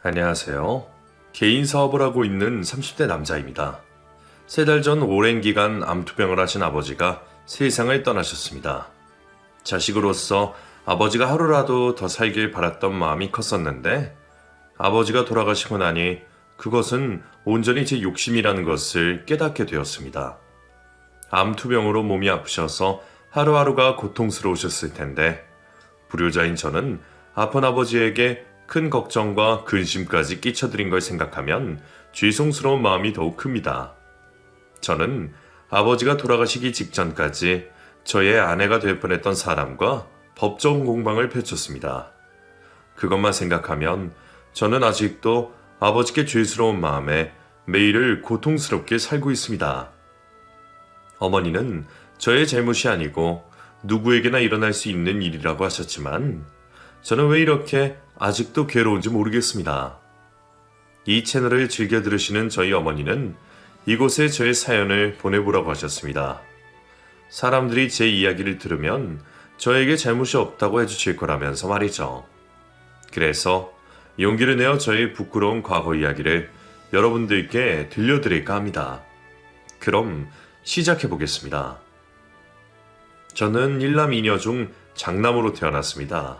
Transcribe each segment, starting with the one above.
안녕하세요. 개인 사업을 하고 있는 30대 남자입니다. 3달 전 오랜 기간 암투병을 하신 아버지가 세상을 떠나셨습니다. 자식으로서 아버지가 하루라도 더 살길 바랐던 마음이 컸었는데 아버지가 돌아가시고 나니 그것은 온전히 제 욕심이라는 것을 깨닫게 되었습니다. 암투병으로 몸이 아프셔서 하루하루가 고통스러우셨을 텐데 불효자인 저는 아픈 아버지에게 큰 걱정과 근심까지 끼쳐드린 걸 생각하면 죄송스러운 마음이 더욱 큽니다. 저는 아버지가 돌아가시기 직전까지 저의 아내가 될 뻔했던 사람과 법정 공방을 펼쳤습니다. 그것만 생각하면 저는 아직도 아버지께 죄스러운 마음에 매일을 고통스럽게 살고 있습니다. 어머니는 저의 잘못이 아니고 누구에게나 일어날 수 있는 일이라고 하셨지만 저는 왜 이렇게 아직도 괴로운지 모르겠습니다. 이 채널을 즐겨 들으시는 저희 어머니는 이곳에 저의 사연을 보내보라고 하셨습니다. 사람들이 제 이야기를 들으면 저에게 잘못이 없다고 해주실 거라면서 말이죠. 그래서 용기를 내어 저의 부끄러운 과거 이야기를 여러분들께 들려드릴까 합니다. 그럼 시작해 보겠습니다. 저는 1남 2녀 중 장남으로 태어났습니다.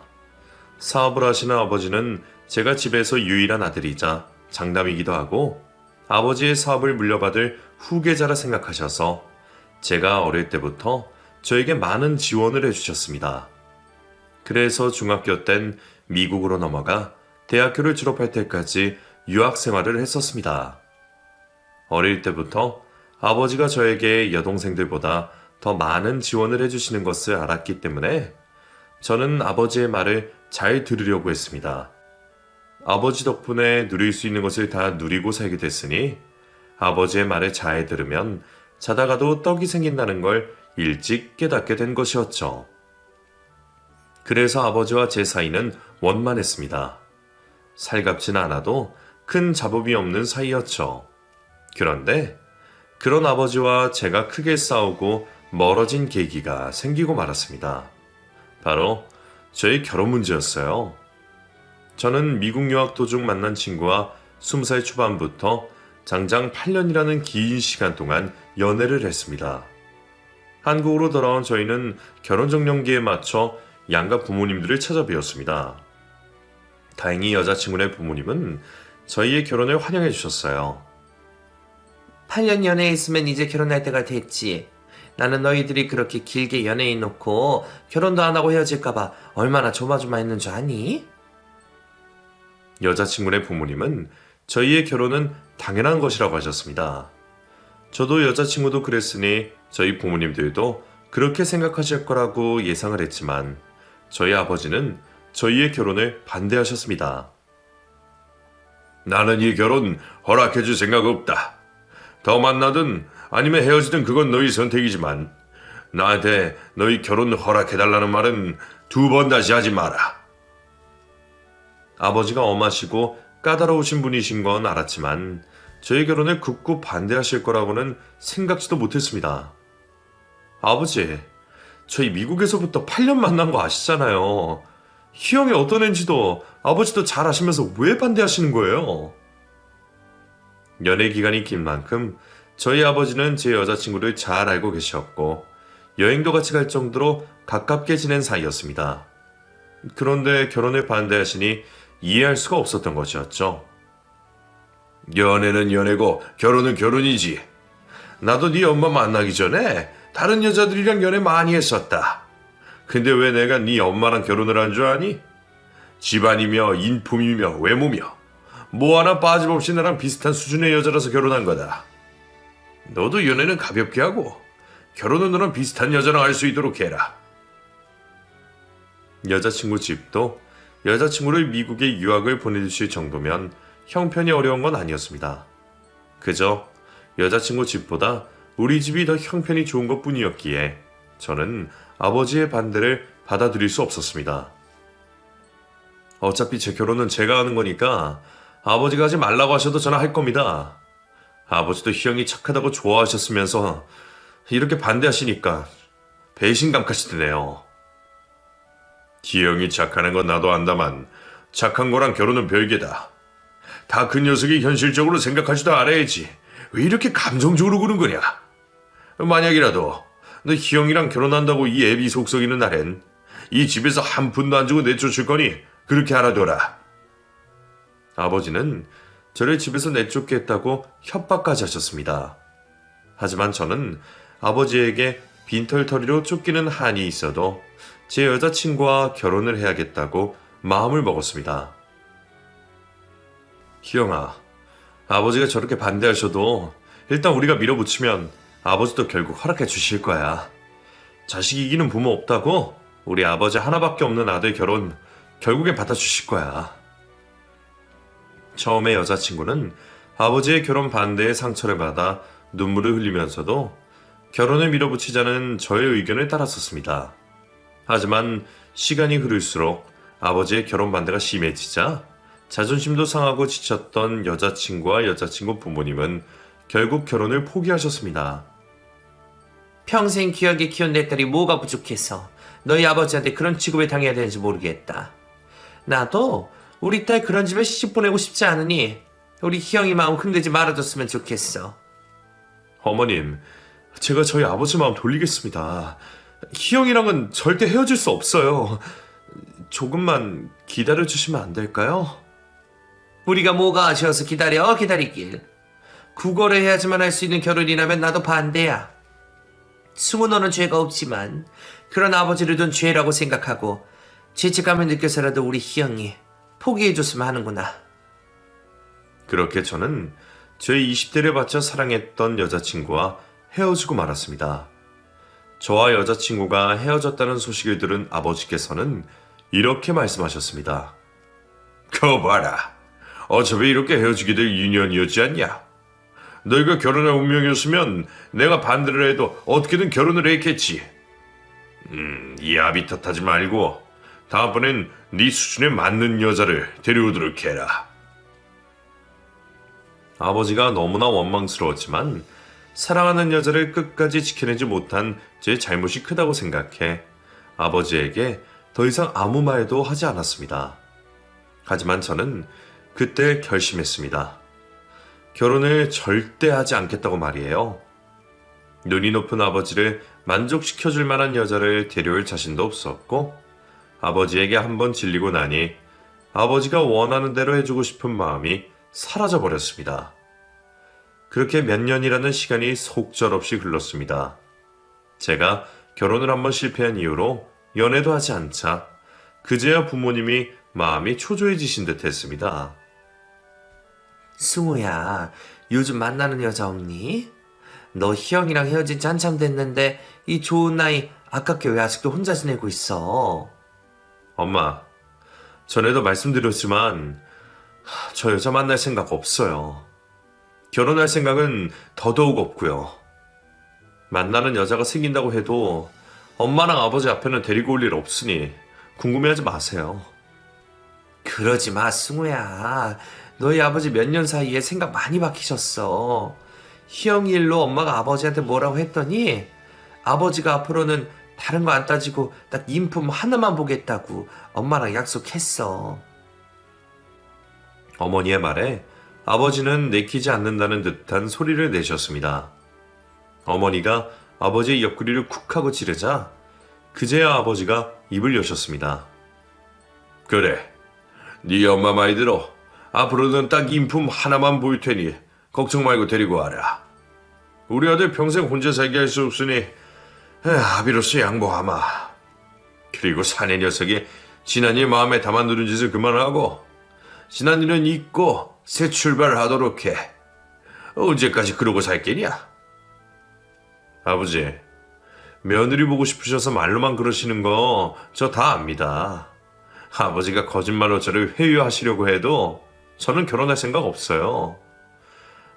사업을 하시는 아버지는 제가 집에서 유일한 아들이자 장남이기도 하고 아버지의 사업을 물려받을 후계자라 생각하셔서 제가 어릴 때부터 저에게 많은 지원을 해주셨습니다. 그래서 중학교 땐 미국으로 넘어가 대학교를 졸업할 때까지 유학 생활을 했었습니다. 어릴 때부터 아버지가 저에게 여동생들보다 더 많은 지원을 해주시는 것을 알았기 때문에 저는 아버지의 말을 잘 들으려고 했습니다. 아버지 덕분에 누릴 수 있는 것을 다 누리고 살게 됐으니 아버지의 말을 잘 들으면 자다가도 떡이 생긴다는 걸 일찍 깨닫게 된 것이었죠. 그래서 아버지와 제 사이는 원만했습니다. 살갑지는 않아도 큰 잡음이 없는 사이였죠. 그런데 그런 아버지와 제가 크게 싸우고 멀어진 계기가 생기고 말았습니다. 바로 저의 결혼 문제였어요. 저는 미국 유학 도중 만난 친구와 20살 초반부터 장장 8년이라는 긴 시간 동안 연애를 했습니다. 한국으로 돌아온 저희는 결혼정년기에 맞춰 양가 부모님들을 찾아뵈었습니다. 다행히 여자친구네 부모님은 저희의 결혼을 환영해 주셨어요. 8년 연애했으면 이제 결혼할 때가 됐지. 나는 너희들이 그렇게 길게 연애해 놓고 결혼도 안 하고 헤어질까봐 얼마나 조마조마했는 줄 아니? 여자친구네 부모님은 저희의 결혼은 당연한 것이라고 하셨습니다. 저도 여자친구도 그랬으니 저희 부모님들도 그렇게 생각하실 거라고 예상을 했지만 저희 아버지는 저희의 결혼을 반대하셨습니다. 나는 이 결혼 허락해 줄 생각 없다. 더 만나든 아니면 헤어지든 그건 너희 선택이지만 나한테 너희 결혼 허락해달라는 말은 2번 다시 하지 마라. 아버지가 엄하시고 까다로우신 분이신 건 알았지만 저희 결혼을 극구 반대하실 거라고는 생각지도 못했습니다. 아버지, 저희 미국에서부터 8년 만난 거 아시잖아요. 희영이 어떤 애인지도 아버지도 잘 아시면서 왜 반대하시는 거예요? 연애 기간이 긴 만큼 저희 아버지는 제 여자친구를 잘 알고 계셨고 여행도 같이 갈 정도로 가깝게 지낸 사이였습니다. 그런데 결혼을 반대하시니 이해할 수가 없었던 것이었죠. 연애는 연애고 결혼은 결혼이지. 나도 네 엄마 만나기 전에 다른 여자들이랑 연애 많이 했었다. 근데 왜 내가 네 엄마랑 결혼을 한 줄 아니? 집안이며 인품이며 외모며 뭐 하나 빠짐없이 나랑 비슷한 수준의 여자라서 결혼한 거다. 너도 연애는 가볍게 하고 결혼은 너랑 비슷한 여자랑 할 수 있도록 해라. 여자친구 집도 여자친구를 미국에 유학을 보내주실 정도면 형편이 어려운 건 아니었습니다. 그저 여자친구 집보다 우리 집이 더 형편이 좋은 것 뿐이었기에 저는 아버지의 반대를 받아들일 수 없었습니다. 어차피 제 결혼은 제가 하는 거니까 아버지가 하지 말라고 하셔도 저는 할 겁니다. 아버지도 희영이 착하다고 좋아하셨으면서 이렇게 반대하시니까 배신감까지 드네요. 희영이 착하는 건 나도 안다만 착한 거랑 결혼은 별개다. 다 그 녀석이 현실적으로 생각하지도 않아야지. 왜 이렇게 감정적으로 구는 거냐? 만약이라도 너 희영이랑 결혼한다고 이 애비 속썩이는 날엔 이 집에서 한 푼도 안 주고 내쫓을 거니 그렇게 알아둬라. 아버지는 저를 집에서 내쫓겠다고 협박까지 하셨습니다. 하지만 저는 아버지에게 빈털터리로 쫓기는 한이 있어도 제 여자친구와 결혼을 해야겠다고 마음을 먹었습니다. 희영아, 아버지가 저렇게 반대하셔도 일단 우리가 밀어붙이면 아버지도 결국 허락해 주실 거야. 자식 이기는 부모 없다고 우리 아버지 하나밖에 없는 아들 결혼 결국엔 받아주실 거야. 처음에 여자친구는 아버지의 결혼 반대에 상처를 받아 눈물을 흘리면서도 결혼을 밀어붙이자는 저의 의견을 따랐었습니다. 하지만 시간이 흐를수록 아버지의 결혼 반대가 심해지자 자존심도 상하고 지쳤던 여자친구와 여자친구 부모님은 결국 결혼을 포기하셨습니다. 평생 귀하게 키운 내 딸이 뭐가 부족해서 너희 아버지한테 그런 취급을 당해야 되는지 모르겠다. 나도 우리 딸 그런 집에 시집 보내고 싶지 않으니 우리 희영이 마음 흔들지 말아줬으면 좋겠어. 어머님, 제가 저희 아버지 마음 돌리겠습니다. 희영이랑은 절대 헤어질 수 없어요. 조금만 기다려주시면 안 될까요? 우리가 뭐가 아쉬워서 기다리길. 구걸을 해야지만 할 수 있는 결혼이라면 나도 반대야. 승우 너는 죄가 없지만 그런 아버지를 둔 죄라고 생각하고 죄책감을 느껴서라도 우리 희영이 포기해줬으면 하는구나. 그렇게 저는 제 20대를 바쳐 사랑했던 여자친구와 헤어지고 말았습니다. 저와 여자친구가 헤어졌다는 소식을 들은 아버지께서는 이렇게 말씀하셨습니다. 그거 봐라. 어차피 이렇게 헤어지게 될 인연이었지 않냐? 너희가 결혼할 운명이었으면 내가 반대를 해도 어떻게든 결혼을 했겠지. 이 아비 탓하지 말고 다음번엔 네 수준에 맞는 여자를 데려오도록 해라. 아버지가 너무나 원망스러웠지만 사랑하는 여자를 끝까지 지켜내지 못한 제 잘못이 크다고 생각해 아버지에게 더 이상 아무 말도 하지 않았습니다. 하지만 저는 그때 결심했습니다. 결혼을 절대 하지 않겠다고 말이에요. 눈이 높은 아버지를 만족시켜줄 만한 여자를 데려올 자신도 없었고 아버지에게 한번 질리고 나니 아버지가 원하는 대로 해주고 싶은 마음이 사라져버렸습니다. 그렇게 몇 년이라는 시간이 속절없이 흘렀습니다. 제가 결혼을 한번 실패한 이후로 연애도 하지 않자 그제야 부모님이 마음이 초조해지신 듯 했습니다. 승우야, 요즘 만나는 여자 없니? 너 희영이랑 헤어진 지 한참 됐는데 이 좋은 나이 아깝게 왜 아직도 혼자 지내고 있어? 엄마, 전에도 말씀드렸지만 저 여자 만날 생각 없어요. 결혼할 생각은 더더욱 없고요. 만나는 여자가 생긴다고 해도 엄마랑 아버지 앞에는 데리고 올 일 없으니 궁금해하지 마세요. 그러지 마, 승우야. 너희 아버지 몇 년 사이에 생각 많이 바뀌셨어. 희영이 일로 엄마가 아버지한테 뭐라고 했더니 아버지가 앞으로는 다른 거 안 따지고 딱 인품 하나만 보겠다고 엄마랑 약속했어. 어머니의 말에 아버지는 내키지 않는다는 듯한 소리를 내셨습니다. 어머니가 아버지의 옆구리를 쿡 하고 지르자 그제야 아버지가 입을 여셨습니다. 그래, 네 엄마 말 들어. 앞으로는 딱 인품 하나만 보일 테니 걱정 말고 데리고 와라. 우리 아들 평생 혼자 살게 할 수 없으니 아비로서 양보하마. 그리고 사내 녀석이 지난 일 마음에 담아두는 짓을 그만하고 지난 일은 잊고 새 출발을 하도록 해. 언제까지 그러고 살 게냐? 아버지, 며느리 보고 싶으셔서 말로만 그러시는 거 저 다 압니다. 아버지가 거짓말로 저를 회유하시려고 해도 저는 결혼할 생각 없어요.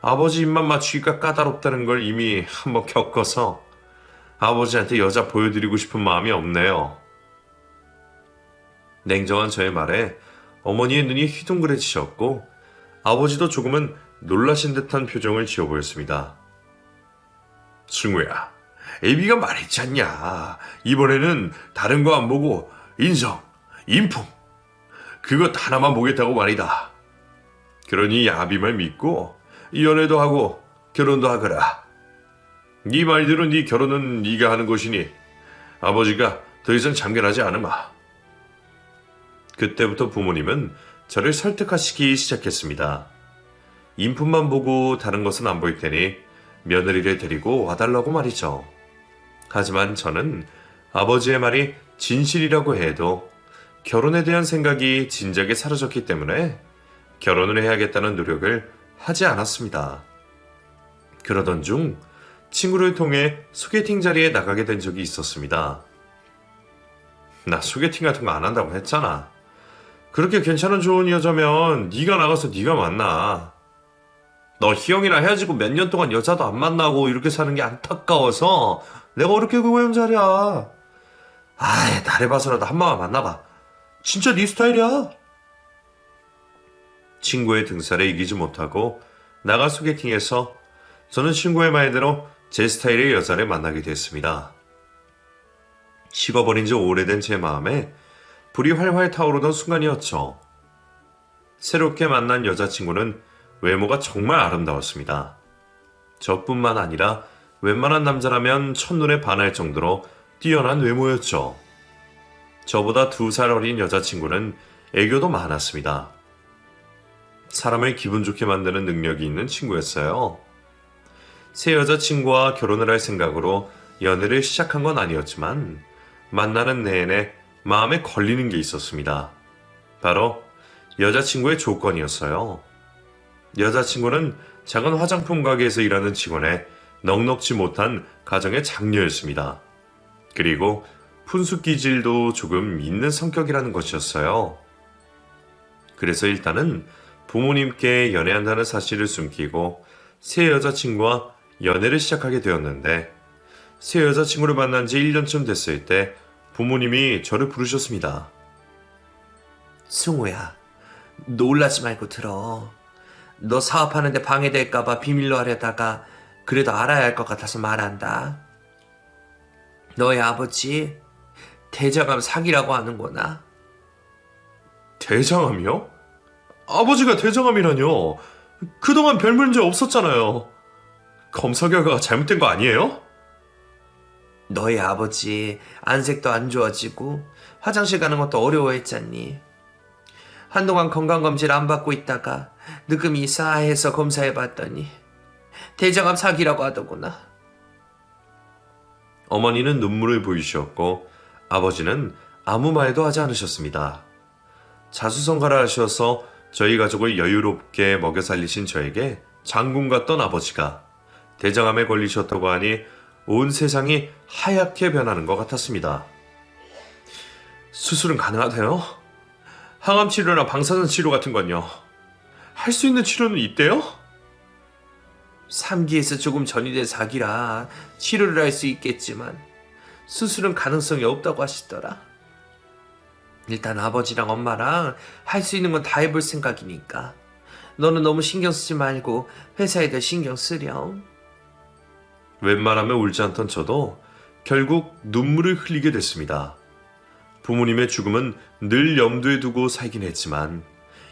아버지 입만 맞추기가 까다롭다는 걸 이미 한번 겪어서 아버지한테 여자 보여드리고 싶은 마음이 없네요. 냉정한 저의 말에 어머니의 눈이 휘둥그레지셨고 아버지도 조금은 놀라신 듯한 표정을 지어 보였습니다. 승우야, 애비가 말했지 않냐. 이번에는 다른 거 안 보고 인성, 인품 그것 하나만 보겠다고 말이다. 그러니 아비 말 믿고 연애도 하고 결혼도 하거라. 네 말대로 네 결혼은 네가 하는 것이니 아버지가 더 이상 참견하지 않으마. 그때부터 부모님은 저를 설득하시기 시작했습니다. 인품만 보고 다른 것은 안 보일 테니 며느리를 데리고 와달라고 말이죠. 하지만 저는 아버지의 말이 진실이라고 해도 결혼에 대한 생각이 진작에 사라졌기 때문에 결혼을 해야겠다는 노력을 하지 않았습니다. 그러던 중 친구를 통해 소개팅 자리에 나가게 된 적이 있었습니다. 나 소개팅 같은 거 안 한다고 했잖아. 그렇게 괜찮은 좋은 여자면 네가 나가서 네가 만나. 너 희영이랑 헤어지고 몇 년 동안 여자도 안 만나고 이렇게 사는 게 안타까워서 내가 어렵게 구해온 자리야. 아이, 나를 봐서라도 한 번만 만나봐. 진짜 네 스타일이야. 친구의 등살에 이기지 못하고 나가 소개팅에서 저는 친구의 말대로 제 스타일의 여자를 만나게 됐습니다. 식어버린 지 오래된 제 마음에 불이 활활 타오르던 순간이었죠. 새롭게 만난 여자친구는 외모가 정말 아름다웠습니다. 저뿐만 아니라 웬만한 남자라면 첫눈에 반할 정도로 뛰어난 외모였죠. 저보다 2살 어린 여자친구는 애교도 많았습니다. 사람을 기분 좋게 만드는 능력이 있는 친구였어요. 새 여자친구와 결혼을 할 생각으로 연애를 시작한 건 아니었지만 만나는 내내 마음에 걸리는 게 있었습니다. 바로 여자친구의 조건이었어요. 여자친구는 작은 화장품 가게에서 일하는 직원의 넉넉지 못한 가정의 장녀였습니다. 그리고 푼수 기질도 조금 있는 성격이라는 것이었어요. 그래서 일단은 부모님께 연애한다는 사실을 숨기고 새 여자친구와 연애를 시작하게 되었는데 새 여자친구를 만난 지 1년쯤 됐을 때 부모님이 저를 부르셨습니다. 승우야, 놀라지 말고 들어. 너 사업하는데 방해될까봐 비밀로 하려다가 그래도 알아야 할 것 같아서 말한다. 너희 아버지 대장암 사기라고 하는구나. 대장암이요? 아버지가 대장암이라뇨? 그동안 별 문제 없었잖아요. 검사 결과가 잘못된 거 아니에요? 너희 아버지 안색도 안 좋아지고 화장실 가는 것도 어려워했잖니. 한동안 건강검진 안 받고 있다가 느낌이 싸해서 검사해봤더니 대장암 사기라고 하더구나. 어머니는 눈물을 보이셨고 아버지는 아무 말도 하지 않으셨습니다. 자수성가를 하셔서 저희 가족을 여유롭게 먹여 살리신 저에게 장군 같던 아버지가 대장암에 걸리셨다고 하니 온 세상이 하얗게 변하는 것 같았습니다. 수술은 가능하대요? 항암 치료나 방사선 치료 같은 건요? 할 수 있는 치료는 있대요? 3기에서 조금 전이된 사기라 치료를 할 수 있겠지만 수술은 가능성이 없다고 하시더라. 일단 아버지랑 엄마랑 할 수 있는 건 다 해볼 생각이니까 너는 너무 신경 쓰지 말고 회사에다 신경 쓰렴. 웬만하면 울지 않던 저도 결국 눈물을 흘리게 됐습니다. 부모님의 죽음은 늘 염두에 두고 살긴 했지만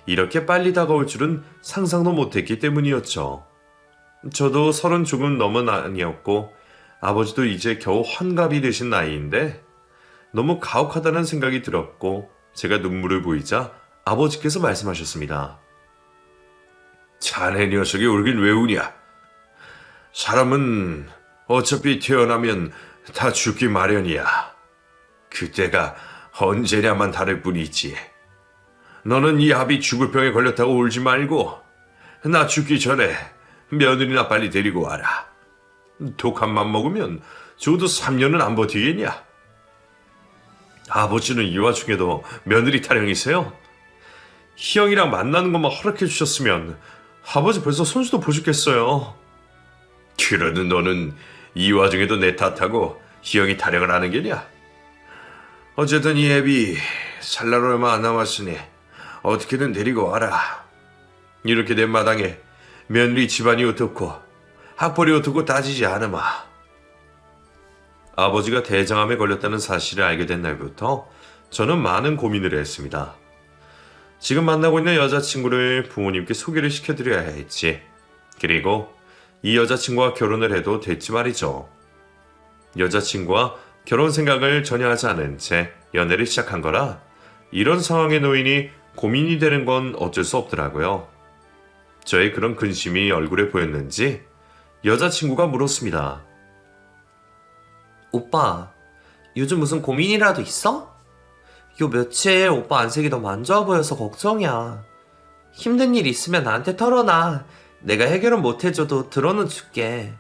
이렇게 빨리 다가올 줄은 상상도 못했기 때문이었죠. 저도 30 조금 넘은 나이였고 아버지도 이제 겨우 환갑이 되신 나이인데 너무 가혹하다는 생각이 들었고 제가 눈물을 보이자 아버지께서 말씀하셨습니다. 자네 녀석이 울긴 왜 우냐? 사람은 어차피 태어나면 다 죽기 마련이야. 그때가 언제냐만 다를 뿐이지. 너는 이 아비 죽을 병에 걸렸다고 울지 말고 나 죽기 전에 며느리나 빨리 데리고 와라. 독한 맘 먹으면 적어도 3년은 안 버티겠냐? 아버지는 이 와중에도 며느리 타령이세요? 희영이랑 만나는 것만 허락해 주셨으면 아버지 벌써 손주도 보셨겠어요. 그러는 너는 이 와중에도 내 탓하고 희영이 타령을 하는 게냐? 어쨌든 이 애비 살 날 얼마 안 남았으니 어떻게든 데리고 와라. 이렇게 된 마당에 며느리 집안이 어떻고 학벌이 어떻고 따지지 않으마. 아버지가 대장암에 걸렸다는 사실을 알게 된 날부터 저는 많은 고민을 했습니다. 지금 만나고 있는 여자친구를 부모님께 소개를 시켜드려야 했지. 그리고 이 여자친구와 결혼을 해도 됐지 말이죠. 여자친구와 결혼 생각을 전혀 하지 않은 채 연애를 시작한 거라 이런 상황에 놓이니 고민이 되는 건 어쩔 수 없더라고요. 저의 그런 근심이 얼굴에 보였는지 여자친구가 물었습니다. 오빠, 요즘 무슨 고민이라도 있어? 요 며칠 오빠 안색이 너무 안 좋아 보여서 걱정이야. 힘든 일 있으면 나한테 털어놔. 내가 해결은 못 해줘도 들어는 줄게.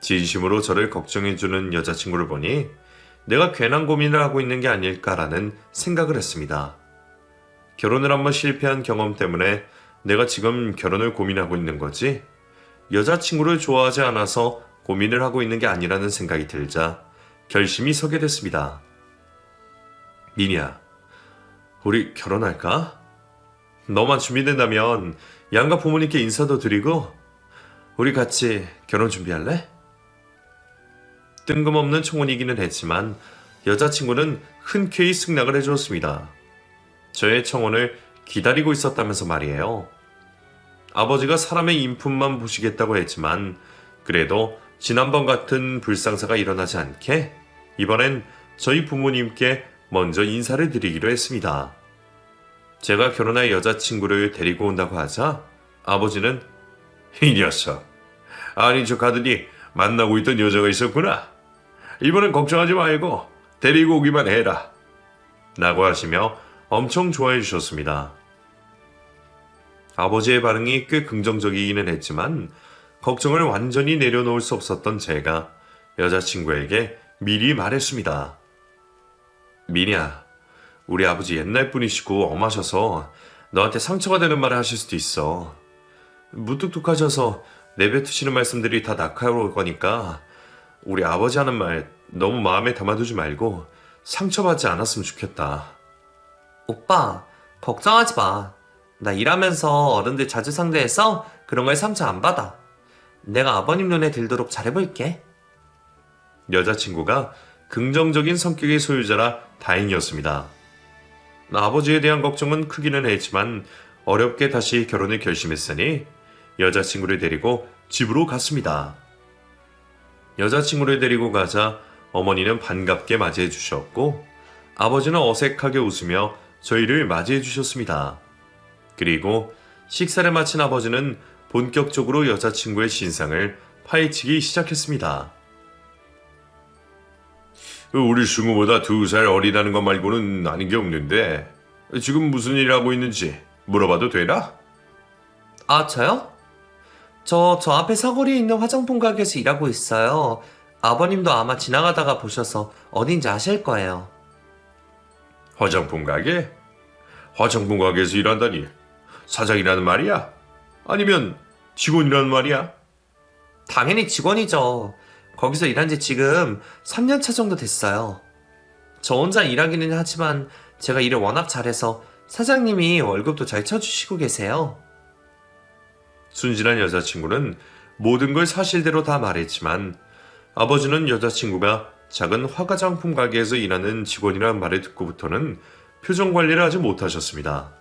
진심으로 저를 걱정해주는 여자친구를 보니 내가 괜한 고민을 하고 있는 게 아닐까라는 생각을 했습니다. 결혼을 한번 실패한 경험 때문에 내가 지금 결혼을 고민하고 있는 거지 여자친구를 좋아하지 않아서 고민을 하고 있는 게 아니라는 생각이 들자 결심이 서게 됐습니다. 미니야, 우리 결혼할까? 너만 준비된다면 양가 부모님께 인사도 드리고 우리 같이 결혼 준비할래? 뜬금없는 청혼이기는 했지만 여자친구는 흔쾌히 승낙을 해주었습니다. 저의 청혼을 기다리고 있었다면서 말이에요. 아버지가 사람의 인품만 보시겠다고 했지만 그래도 지난번 같은 불상사가 일어나지 않게 이번엔 저희 부모님께 먼저 인사를 드리기로 했습니다. 제가 결혼할 여자친구를 데리고 온다고 하자 아버지는 이 녀석, 아닌 척 하더니 만나고 있던 여자가 있었구나. 이번엔 걱정하지 말고 데리고 오기만 해라. 라고 하시며 엄청 좋아해 주셨습니다. 아버지의 반응이 꽤 긍정적이기는 했지만 걱정을 완전히 내려놓을 수 없었던 제가 여자친구에게 미리 말했습니다. 미니야, 우리 아버지 옛날 분이시고 엄하셔서 너한테 상처가 되는 말을 하실 수도 있어. 무뚝뚝하셔서 내뱉으시는 말씀들이 다 날카로울 거니까 우리 아버지 하는 말 너무 마음에 담아두지 말고 상처받지 않았으면 좋겠다. 오빠, 걱정하지 마. 나 일하면서 어른들 자주 상대해서 그런 걸 상처 안 받아. 내가 아버님 눈에 들도록 잘해볼게. 여자친구가 긍정적인 성격의 소유자라 다행이었습니다. 아버지에 대한 걱정은 크기는 했지만 어렵게 다시 결혼을 결심했으니 여자친구를 데리고 집으로 갔습니다. 여자친구를 데리고 가자 어머니는 반갑게 맞이해 주셨고 아버지는 어색하게 웃으며 저희를 맞이해 주셨습니다. 그리고 식사를 마친 아버지는 본격적으로 여자친구의 신상을 파헤치기 시작했습니다. 우리 승우보다 2살 어리다는 것 말고는 아닌 게 없는데 지금 무슨 일 하고 있는지 물어봐도 되나? 아, 저요? 저 앞에 사거리에 있는 화장품 가게에서 일하고 있어요. 아버님도 아마 지나가다가 보셔서 어딘지 아실 거예요. 화장품 가게? 화장품 가게에서 일한다니 사장이라는 말이야? 아니면 직원이라는 말이야? 당연히 직원이죠. 거기서 일한 지 지금 3년 차 정도 됐어요. 저 혼자 일하기는 하지만 제가 일을 워낙 잘해서 사장님이 월급도 잘 쳐주시고 계세요. 순진한 여자친구는 모든 걸 사실대로 다 말했지만 아버지는 여자친구가 작은 화장품 가게에서 일하는 직원이라는 말을 듣고부터는 표정 관리를 하지 못하셨습니다.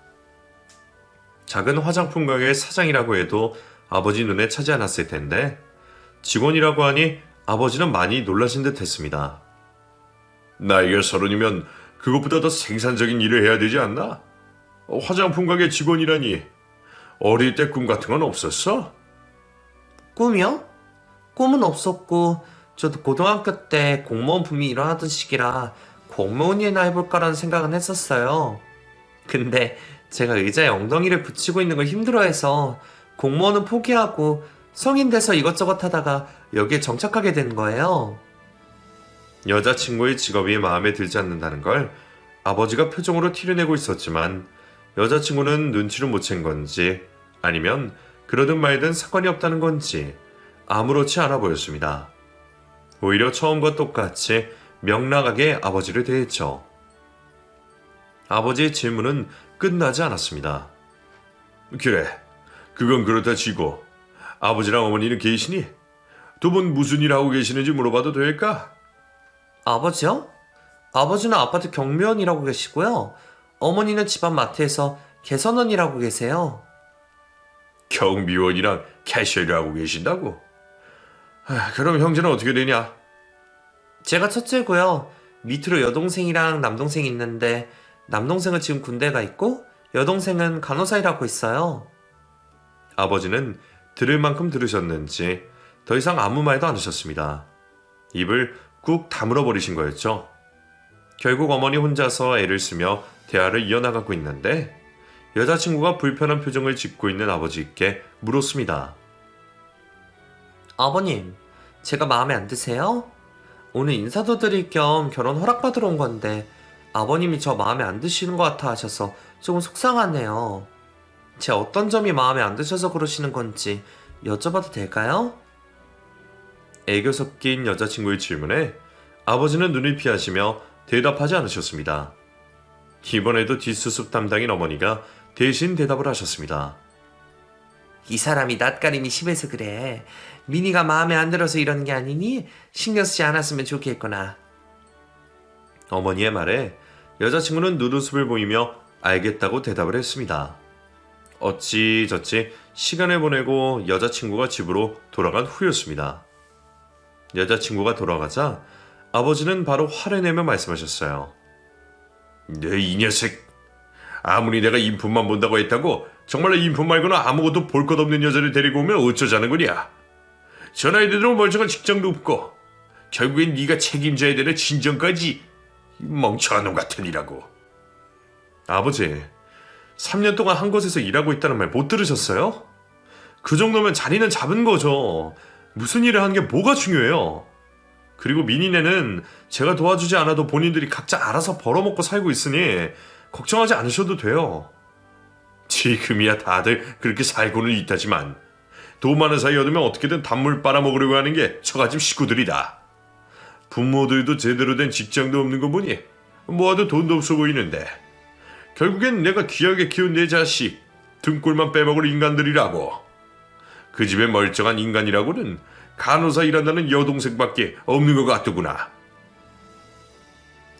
작은 화장품 가게의 사장이라고 해도 아버지 눈에 차지 않았을 텐데 직원이라고 하니 아버지는 많이 놀라신 듯 했습니다. 나이가 30이면 그것보다 더 생산적인 일을 해야 되지 않나? 화장품 가게 직원이라니 어릴 때 꿈 같은 건 없었어? 꿈이요? 꿈은 없었고 저도 고등학교 때 공무원 붐이 일어나던 시기라 공무원이나 해볼까라는 생각은 했었어요. 근데 제가 의자에 엉덩이를 붙이고 있는 걸 힘들어해서 공무원은 포기하고 성인 돼서 이것저것 하다가 여기에 정착하게 된 거예요. 여자친구의 직업이 마음에 들지 않는다는 걸 아버지가 표정으로 티를 내고 있었지만 여자친구는 눈치를 못 챈 건지 아니면 그러든 말든 사건이 없다는 건지 아무렇지 않아 보였습니다. 오히려 처음과 똑같이 명랑하게 아버지를 대했죠. 아버지의 질문은 끝나지 않았습니다. 그래, 그건 그렇다 치고 아버지랑 어머니는 계시니? 두 분 무슨 일 하고 계시는지 물어봐도 될까? 아버지요? 아버지는 아파트 경비원이라고 계시고요. 어머니는 집안 마트에서 개선원 일하고 계세요. 경비원이랑 캐셔를 하고 계신다고? 그럼 형제는 어떻게 되냐? 제가 첫째고요. 밑으로 여동생이랑 남동생이 있는데 남동생은 지금 군대 가 있고 여동생은 간호사 일하고 있어요. 아버지는 들을 만큼 들으셨는지 더 이상 아무 말도 안 하셨습니다. 입을 꾹 다물어 버리신 거였죠. 결국 어머니 혼자서 애를 쓰며 대화를 이어나가고 있는데 여자친구가 불편한 표정을 짓고 있는 아버지께 물었습니다. 아버님, 제가 마음에 안 드세요? 오늘 인사도 드릴 겸 결혼 허락받으러 온 건데 아버님이 저 마음에 안 드시는 것 같아 하셔서 조금 속상하네요. 제 어떤 점이 마음에 안 드셔서 그러시는 건지 여쭤봐도 될까요? 애교 섞인 여자친구의 질문에 아버지는 눈을 피하시며 대답하지 않으셨습니다. 이번에도 뒷수습 담당인 어머니가 대신 대답을 하셨습니다. 이 사람이 낯가림이 심해서 그래. 미니가 마음에 안 들어서 이러는 게 아니니 신경 쓰지 않았으면 좋겠구나. 어머니의 말에 여자친구는 눈웃음을 보이며 알겠다고 대답을 했습니다. 어찌저찌 시간을 보내고 여자친구가 집으로 돌아간 후였습니다. 여자친구가 돌아가자 아버지는 바로 화를 내며 말씀하셨어요. 네, 이 녀석. 아무리 내가 인품만 본다고 했다고 정말로 인품 말고는 아무것도 볼 것 없는 여자를 데리고 오면 어쩌자는 거냐. 저 나이 들어 멀쩡한 직장도 없고 결국엔 네가 책임져야 되는 친정까지 멍청한 놈 같으니라고. 아버지, 3년 동안 한 곳에서 일하고 있다는 말 못 들으셨어요? 그 정도면 자리는 잡은 거죠. 무슨 일을 하는 게 뭐가 중요해요. 그리고 민희네는 제가 도와주지 않아도 본인들이 각자 알아서 벌어먹고 살고 있으니 걱정하지 않으셔도 돼요. 지금이야 다들 그렇게 살고는 있다지만 돈 많은 사이 얻으면 어떻게든 단물 빨아먹으려고 하는 게 처가집 식구들이다. 부모들도 제대로 된 직장도 없는 거 보니 모아도 돈도 없어 보이는데 결국엔 내가 귀하게 키운 내 자식 등골만 빼먹을 인간들이라고. 그 집에 멀쩡한 인간이라고는 간호사 일한다는 여동생밖에 없는 것 같더구나.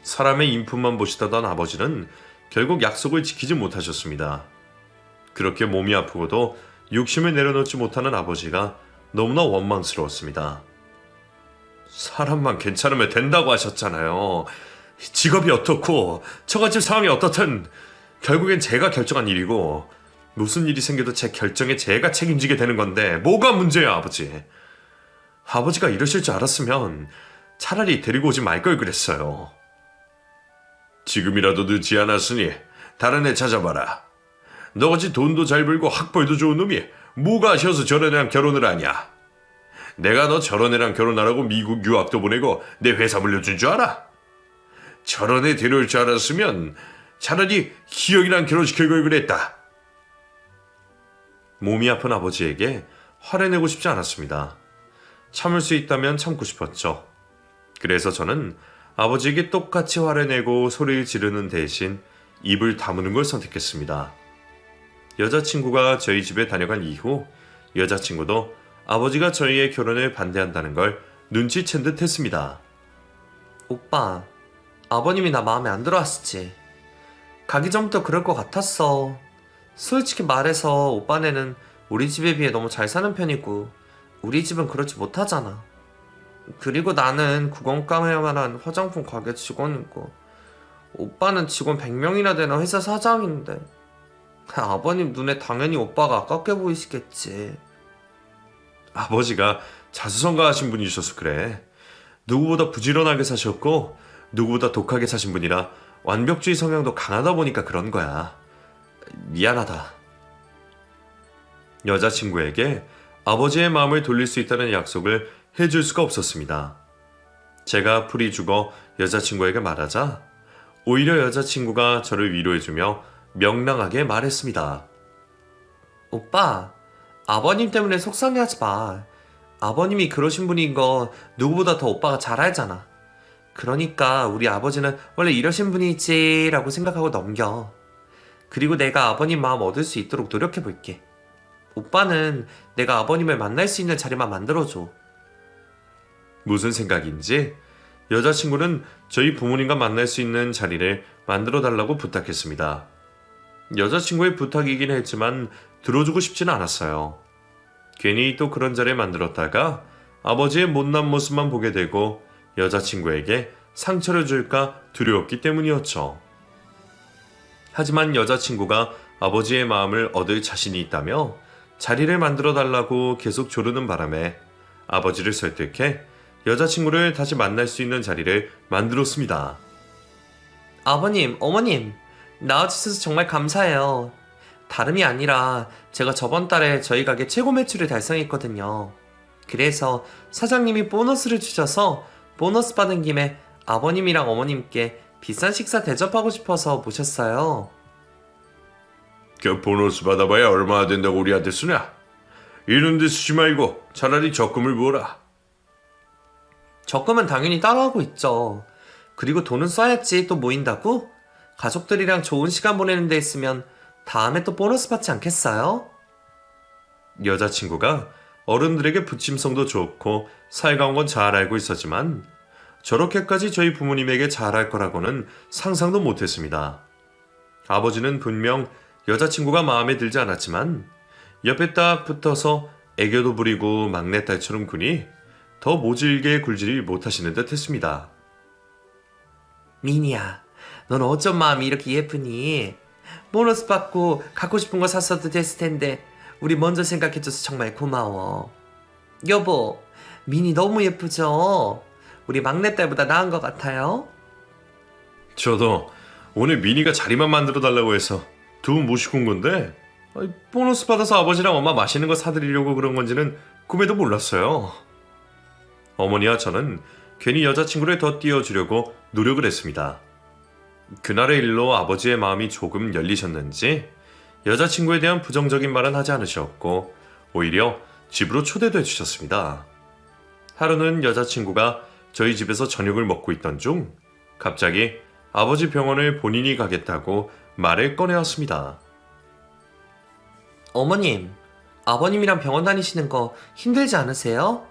사람의 인품만 보시다던 아버지는 결국 약속을 지키지 못하셨습니다. 그렇게 몸이 아프고도 욕심을 내려놓지 못하는 아버지가 너무나 원망스러웠습니다. 사람만 괜찮으면 된다고 하셨잖아요. 직업이 어떻고 처갓집 상황이 어떻든 결국엔 제가 결정한 일이고 무슨 일이 생겨도 제 결정에 제가 책임지게 되는 건데 뭐가 문제야, 아버지. 아버지가 이러실 줄 알았으면 차라리 데리고 오지 말 걸 그랬어요. 지금이라도 늦지 않았으니 다른 애 찾아봐라. 너같이 돈도 잘 벌고 학벌도 좋은 놈이 뭐가 아쉬워서 저런 애랑 결혼을 하냐. 내가 너 저런 애랑 결혼하라고 미국 유학도 보내고 내 회사 물려준 줄 알아? 저런 애 데려올 줄 알았으면 차라리 희영이랑 결혼시킬 걸 그랬다. 몸이 아픈 아버지에게 화를 내고 싶지 않았습니다. 참을 수 있다면 참고 싶었죠. 그래서 저는 아버지에게 똑같이 화를 내고 소리를 지르는 대신 입을 다무는 걸 선택했습니다. 여자친구가 저희 집에 다녀간 이후 여자친구도 아버지가 저희의 결혼을 반대한다는 걸 눈치챈 듯 했습니다. 오빠, 아버님이 나 마음에 안 들어 하시지. 가기 전부터 그럴 것 같았어. 솔직히 말해서 오빠네는 우리 집에 비해 너무 잘 사는 편이고 우리 집은 그렇지 못하잖아. 그리고 나는 국원가에만한 화장품 가게 직원이고 오빠는 직원 100명이나 되는 회사 사장인데 아버님 눈에 당연히 오빠가 아깝게 보이시겠지. 아버지가 자수성가하신 분이셔서 그래. 누구보다 부지런하게 사셨고 누구보다 독하게 사신 분이라 완벽주의 성향도 강하다 보니까 그런 거야. 미안하다. 여자친구에게 아버지의 마음을 돌릴 수 있다는 약속을 해줄 수가 없었습니다. 제가 풀이 죽어 여자친구에게 말하자 오히려 여자친구가 저를 위로해주며 명랑하게 말했습니다. 오빠, 아버님 때문에 속상해하지 마. 아버님이 그러신 분인 거 누구보다 더 오빠가 잘 알잖아. 그러니까 우리 아버지는 원래 이러신 분이지라고 생각하고 넘겨. 그리고 내가 아버님 마음 얻을 수 있도록 노력해볼게. 오빠는 내가 아버님을 만날 수 있는 자리만 만들어줘. 무슨 생각인지 여자친구는 저희 부모님과 만날 수 있는 자리를 만들어 달라고 부탁했습니다. 여자친구의 부탁이긴 했지만 들어주고 싶지는 않았어요. 괜히 또 그런 자리를 만들었다가 아버지의 못난 모습만 보게 되고 여자친구에게 상처를 줄까 두려웠기 때문이었죠. 하지만 여자친구가 아버지의 마음을 얻을 자신이 있다며 자리를 만들어 달라고 계속 조르는 바람에 아버지를 설득해 여자친구를 다시 만날 수 있는 자리를 만들었습니다. 아버님, 어머님, 나와주셔서 정말 감사해요. 다름이 아니라 제가 저번 달에 저희 가게 최고 매출을 달성했거든요. 그래서 사장님이 보너스를 주셔서 보너스 받은 김에 아버님이랑 어머님께 비싼 식사 대접하고 싶어서 모셨어요. 그 보너스 받아봐야 얼마나 된다고 우리한테 쓰냐? 이런 데 쓰지 말고 차라리 적금을 부어라. 적금은 당연히 따로하고 있죠. 그리고 돈은 써야지 또 모인다고? 가족들이랑 좋은 시간 보내는 데 있으면 다음에 또 보너스 받지 않겠어요? 여자친구가 어른들에게 부침성도 좋고 살가운 건 잘 알고 있었지만 저렇게까지 저희 부모님에게 잘할 거라고는 상상도 못했습니다. 아버지는 분명 여자친구가 마음에 들지 않았지만 옆에 딱 붙어서 애교도 부리고 막내딸처럼 구니 더 모질게 굴지를 못하시는 듯 했습니다. 미니야, 넌 어쩜 마음이 이렇게 예쁘니? 보너스 받고 갖고 싶은 거 샀어도 됐을 텐데 우리 먼저 생각해줘서 정말 고마워. 여보, 미니 너무 예쁘죠? 우리 막내딸보다 나은 것 같아요? 저도 오늘 미니가 자리만 만들어 달라고 해서 두 분 모시고 온 건데 보너스 받아서 아버지랑 엄마 맛있는 거 사드리려고 그런 건지는 꿈에도 몰랐어요. 어머니와 저는 괜히 여자친구를 더 띄워주려고 노력을 했습니다. 그날의 일로 아버지의 마음이 조금 열리셨는지 여자친구에 대한 부정적인 말은 하지 않으셨고 오히려 집으로 초대도 해주셨습니다. 하루는 여자친구가 저희 집에서 저녁을 먹고 있던 중 갑자기 아버지 병원을 본인이 가겠다고 말을 꺼내왔습니다. 어머님, 아버님이랑 병원 다니시는 거 힘들지 않으세요?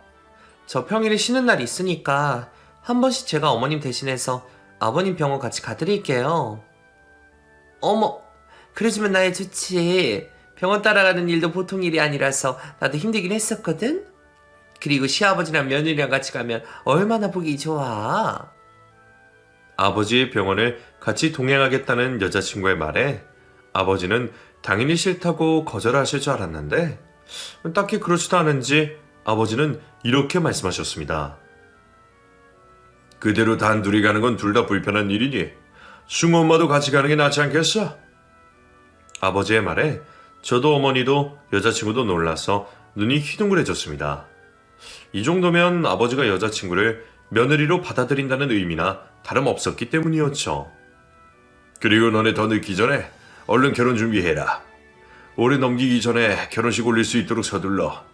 저 평일에 쉬는 날이 있으니까 한 번씩 제가 어머님 대신해서 아버님 병원 같이 가드릴게요. 어머, 그래주면 나야 좋지. 병원 따라가는 일도 보통 일이 아니라서 나도 힘들긴 했었거든? 그리고 시아버지랑 며느리랑 같이 가면 얼마나 보기 좋아. 아버지의 병원을 같이 동행하겠다는 여자친구의 말에 아버지는 당연히 싫다고 거절하실 줄 알았는데 딱히 그렇지도 않은지 아버지는 이렇게 말씀하셨습니다. 그대로 단둘이 가는 건 둘 다 불편한 일이니 승우 엄마도 같이 가는 게 낫지 않겠어? 아버지의 말에 저도 어머니도 여자친구도 놀라서 눈이 휘둥그레졌습니다. 이 정도면 아버지가 여자친구를 며느리로 받아들인다는 의미나 다름없었기 때문이었죠. 그리고 너네 더 늦기 전에 얼른 결혼 준비해라. 올해 넘기기 전에 결혼식 올릴 수 있도록 서둘러.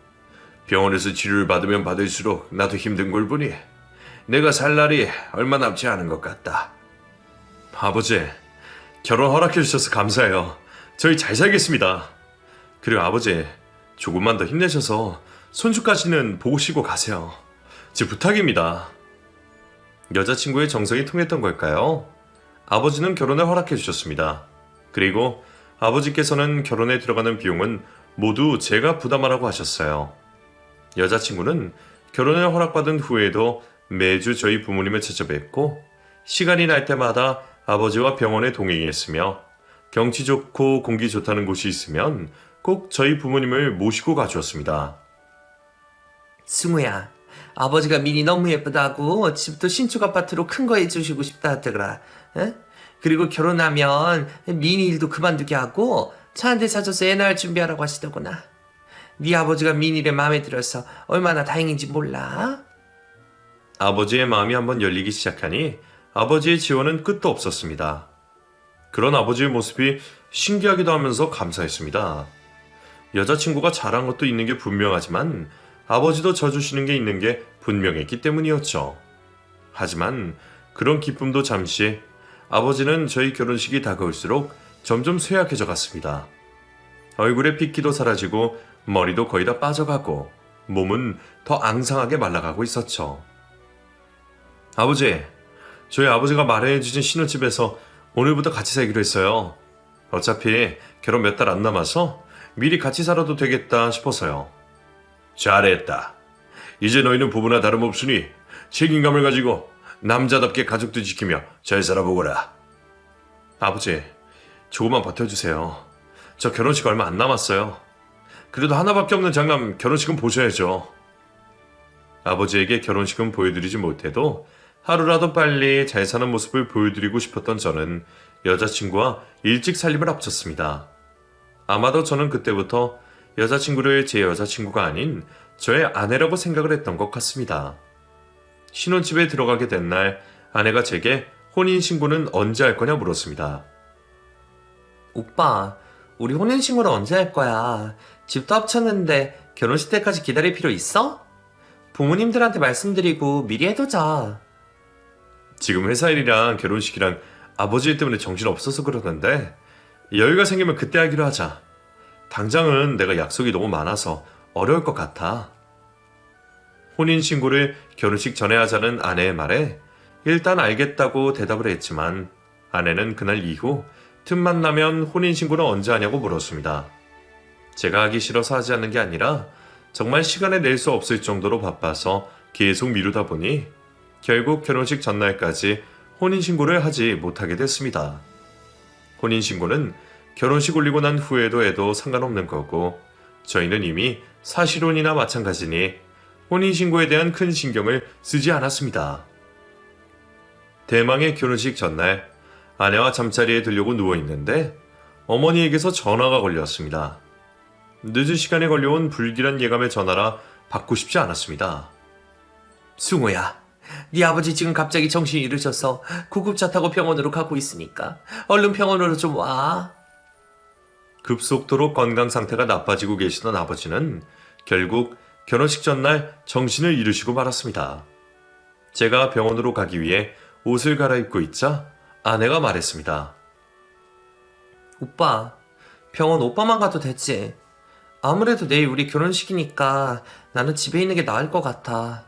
병원에서 치료를 받으면 받을수록 나도 힘든 걸 보니 내가 살 날이 얼마 남지 않은 것 같다. 아버지, 결혼 허락해 주셔서 감사해요. 저희 잘 살겠습니다. 그리고 아버지, 조금만 더 힘내셔서 손주까지는 보고 쉬고 가세요. 제 부탁입니다. 여자친구의 정성이 통했던 걸까요? 아버지는 결혼을 허락해 주셨습니다. 그리고 아버지께서는 결혼에 들어가는 비용은 모두 제가 부담하라고 하셨어요. 여자친구는 결혼을 허락받은 후에도 매주 저희 부모님을 찾아뵙고 시간이 날 때마다 아버지와 병원에 동행했으며 경치 좋고 공기 좋다는 곳이 있으면 꼭 저희 부모님을 모시고 가주었습니다. 승우야, 아버지가 미니 너무 예쁘다고 집도 신축 아파트로 큰 거 해주시고 싶다 하더라. 에? 그리고 결혼하면 미니 일도 그만두게 하고 차 한 대 사줘서 애 낳을 준비하라고 하시더구나. 네 아버지가 미니를 마음에 들어서 얼마나 다행인지 몰라? 아버지의 마음이 한번 열리기 시작하니 아버지의 지원은 끝도 없었습니다. 그런 아버지의 모습이 신기하기도 하면서 감사했습니다. 여자친구가 잘한 것도 있는 게 분명하지만 아버지도 져주시는 게 있는 게 분명했기 때문이었죠. 하지만 그런 기쁨도 잠시 아버지는 저희 결혼식이 다가올수록 점점 쇠약해져 갔습니다. 얼굴에 핏기도 사라지고 머리도 거의 다 빠져가고 몸은 더 앙상하게 말라가고 있었죠. 아버지, 저희 아버지가 마련해주신 신혼집에서 오늘부터 같이 살기로 했어요. 어차피 결혼 몇 달 안 남아서 미리 같이 살아도 되겠다 싶어서요. 잘했다. 이제 너희는 부부나 다름없으니 책임감을 가지고 남자답게 가족도 지키며 잘 살아보거라. 아버지, 조금만 버텨주세요. 저 결혼식 얼마 안 남았어요. 그래도 하나밖에 없는 장남 결혼식은 보셔야죠. 아버지에게 결혼식은 보여드리지 못해도 하루라도 빨리 잘 사는 모습을 보여드리고 싶었던 저는 여자친구와 일찍 살림을 합쳤습니다. 아마도 저는 그때부터 여자친구를 제 여자친구가 아닌 저의 아내라고 생각을 했던 것 같습니다. 신혼집에 들어가게 된 날 아내가 제게 혼인신고는 언제 할 거냐 물었습니다. 오빠, 우리 혼인신고를 언제 할 거야? 집도 합쳤는데 결혼식 때까지 기다릴 필요 있어? 부모님들한테 말씀드리고 미리 해두자. 지금 회사 일이랑 결혼식이랑 아버지 일 때문에 정신 없어서 그러는데 여유가 생기면 그때 하기로 하자. 당장은 내가 약속이 너무 많아서 어려울 것 같아. 혼인신고를 결혼식 전에 하자는 아내의 말에 일단 알겠다고 대답을 했지만 아내는 그날 이후 틈만 나면 혼인신고는 언제 하냐고 물었습니다. 제가 하기 싫어서 하지 않는 게 아니라 정말 시간을 낼 수 없을 정도로 바빠서 계속 미루다 보니 결국 결혼식 전날까지 혼인신고를 하지 못하게 됐습니다. 혼인신고는 결혼식 올리고 난 후에도 해도 상관없는 거고 저희는 이미 사실혼이나 마찬가지니 혼인신고에 대한 큰 신경을 쓰지 않았습니다. 대망의 결혼식 전날 아내와 잠자리에 들려고 누워있는데 어머니에게서 전화가 걸렸습니다. 늦은 시간에 걸려온 불길한 예감의 전화라 받고 싶지 않았습니다. 승우야, 네 아버지 지금 갑자기 정신이 잃으셔서 구급차 타고 병원으로 가고 있으니까 얼른 병원으로 좀 와. 급속도로 건강 상태가 나빠지고 계시던 아버지는 결국 결혼식 전날 정신을 잃으시고 말았습니다. 제가 병원으로 가기 위해 옷을 갈아입고 있자 아내가 말했습니다. 오빠, 병원 오빠만 가도 되지. 아무래도 내일 우리 결혼식이니까 나는 집에 있는 게 나을 것 같아.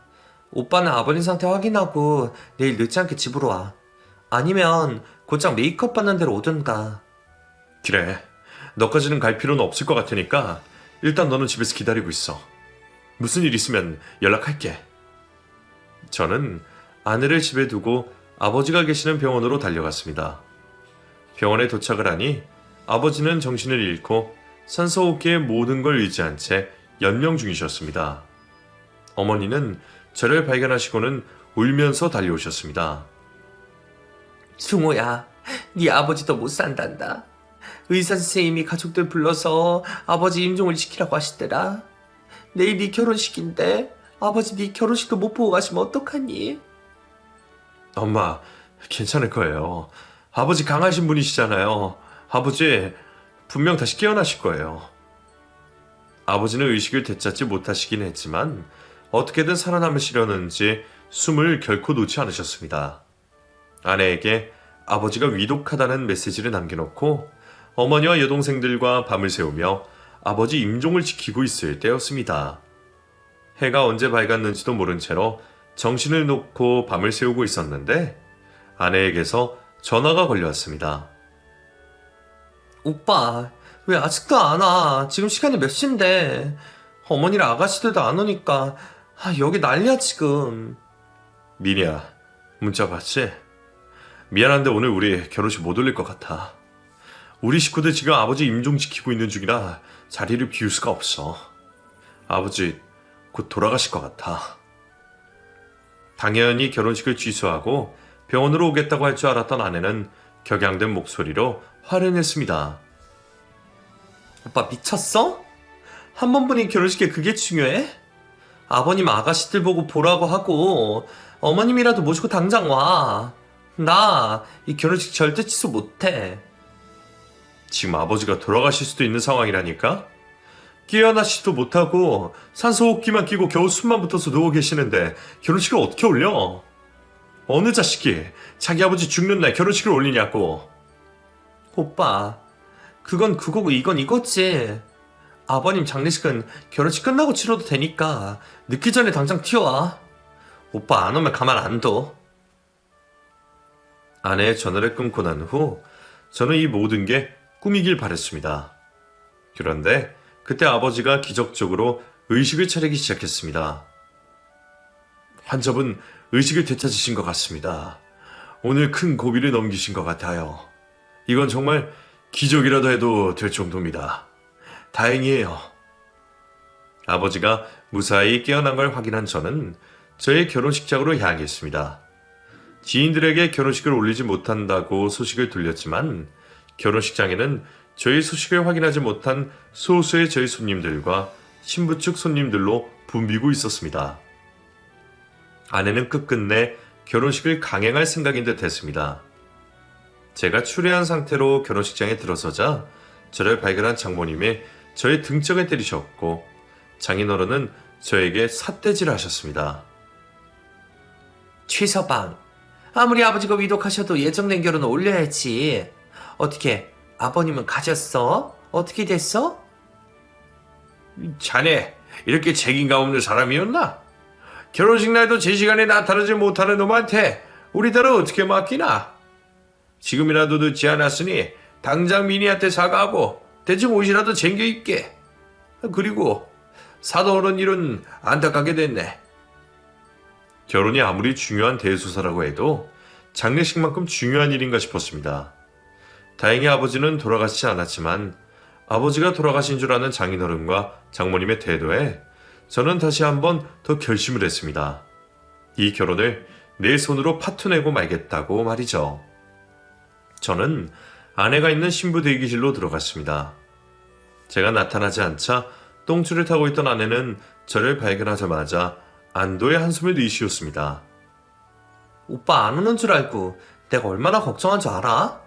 오빠는 아버님 상태 확인하고 내일 늦지 않게 집으로 와. 아니면 곧장 메이크업 받는 데로 오든가. 그래, 너까지는 갈 필요는 없을 것 같으니까 일단 너는 집에서 기다리고 있어. 무슨 일 있으면 연락할게. 저는 아내를 집에 두고 아버지가 계시는 병원으로 달려갔습니다. 병원에 도착을 하니 아버지는 정신을 잃고 산소호흡기에 모든 걸 의지한 채 연명 중이셨습니다. 어머니는 저를 발견하시고는 울면서 달려오셨습니다. 승우야, 네 아버지도 못 산단다. 의사 선생님이 가족들 불러서 아버지 임종을 시키라고 하시더라. 내일 네 결혼식인데 아버지 네 결혼식도 못 보고 가시면 어떡하니? 엄마, 괜찮을 거예요. 아버지 강하신 분이시잖아요. 아버지 분명 다시 깨어나실 거예요. 아버지는 의식을 되찾지 못하시긴 했지만 어떻게든 살아남으시려는지 숨을 결코 놓지 않으셨습니다. 아내에게 아버지가 위독하다는 메시지를 남겨놓고 어머니와 여동생들과 밤을 새우며 아버지 임종을 지키고 있을 때였습니다. 해가 언제 밝았는지도 모른 채로 정신을 놓고 밤을 새우고 있었는데 아내에게서 전화가 걸려왔습니다. 오빠, 왜 아직도 안 와? 지금 시간이 몇 시인데? 어머니랑 아가씨들도 안 오니까 여기 난리야 지금. 미니야, 문자 봤지? 미안한데 오늘 우리 결혼식 못 올릴 것 같아. 우리 식구들 지금 아버지 임종 지키고 있는 중이라 자리를 비울 수가 없어. 아버지 곧 돌아가실 것 같아. 당연히 결혼식을 취소하고 병원으로 오겠다고 할 줄 알았던 아내는 격양된 목소리로 화를 냈습니다. 오빠 미쳤어? 한 번뿐인 결혼식에 그게 중요해? 아버님 아가씨들 보고 보라고 하고 어머님이라도 모시고 당장 와. 나 이 결혼식 절대 취소 못해. 지금 아버지가 돌아가실 수도 있는 상황이라니까? 깨어나시지도 못하고 산소호흡기만 끼고 겨우 숨만 붙어서 누워 계시는데 결혼식을 어떻게 올려? 어느 자식이 자기 아버지 죽는 날 결혼식을 올리냐고. 오빠, 그건 그거고 이건 이거지. 아버님 장례식은 결혼식 끝나고 치러도 되니까 늦기 전에 당장 튀어와. 오빠 안 오면 가만 안 둬. 아내의 전화를 끊고 난 후 저는 이 모든 게 꿈이길 바랬습니다. 그런데 그때 아버지가 기적적으로 의식을 차리기 시작했습니다. 환자분 의식을 되찾으신 것 같습니다. 오늘 큰 고비를 넘기신 것 같아요. 이건 정말 기적이라도 해도 될 정도입니다. 다행이에요. 아버지가 무사히 깨어난 걸 확인한 저는 저의 결혼식장으로 향했습니다. 지인들에게 결혼식을 올리지 못한다고 소식을 들렸지만 결혼식장에는 저희 소식을 확인하지 못한 소수의 저희 손님들과 신부 측 손님들로 붐비고 있었습니다. 아내는 끝끝내 결혼식을 강행할 생각인 듯 했습니다. 제가 추레한 상태로 결혼식장에 들어서자 저를 발견한 장모님이 저의 등짝을 때리셨고 장인어른은 저에게 삿대질을 하셨습니다. 최서방, 아무리 아버지가 위독하셔도 예정된 결혼은 올려야지. 어떻게 아버님은 가졌어? 어떻게 됐어? 자네 이렇게 책임감 없는 사람이었나? 결혼식 날도 제 시간에 나타나지 못하는 놈한테 우리 딸을 어떻게 맡기나? 지금이라도 늦지 않았으니 당장 미니한테 사과하고 대충 옷이라도 챙겨 입게. 그리고 사도 어른 일은 안타깝게 됐네. 결혼이 아무리 중요한 대소사라고 해도 장례식만큼 중요한 일인가 싶었습니다. 다행히 아버지는 돌아가시지 않았지만 아버지가 돌아가신 줄 아는 장인어른과 장모님의 태도에 저는 다시 한번 더 결심을 했습니다. 이 결혼을 내 손으로 파토내고 말겠다고 말이죠. 저는 아내가 있는 신부 대기실로 들어갔습니다. 제가 나타나지 않자 똥줄을 타고 있던 아내는 저를 발견하자마자 안도의 한숨을 내쉬었습니다. 오빠 안 오는 줄 알고 내가 얼마나 걱정한 줄 알아?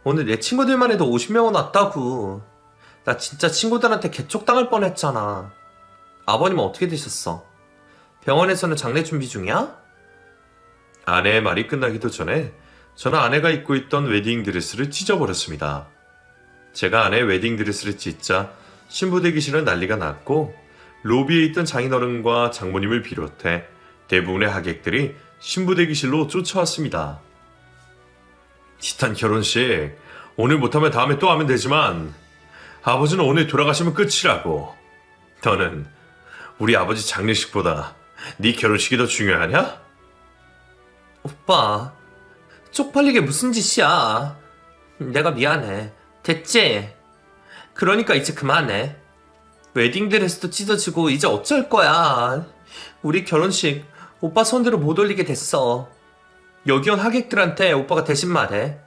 오늘 내 친구들만 해도 50명은 왔다고. 나 진짜 친구들한테 개쪽당할 뻔했잖아. 아버님은 어떻게 되셨어? 병원에서는 장례 준비 중이야? 아내의 말이 끝나기도 전에 저는 아내가 입고 있던 웨딩드레스를 찢어버렸습니다. 제가 아내의 웨딩드레스를 찢자 신부 대기실은 난리가 났고 로비에 있던 장인어른과 장모님을 비롯해 대부분의 하객들이 신부 대기실로 쫓아왔습니다. 티탄 결혼식 오늘 못하면 다음에 또 하면 되지만 아버지는 오늘 돌아가시면 끝이라고. 너는 우리 아버지 장례식보다 네 결혼식이 더 중요하냐? 오빠, 쪽팔리게 무슨 짓이야. 내가 미안해. 됐지? 그러니까 이제 그만해. 웨딩드레스도 찢어지고 이제 어쩔 거야. 우리 결혼식 오빠 손대로 못 올리게 됐어. 여기 온 하객들한테 오빠가 대신 말해.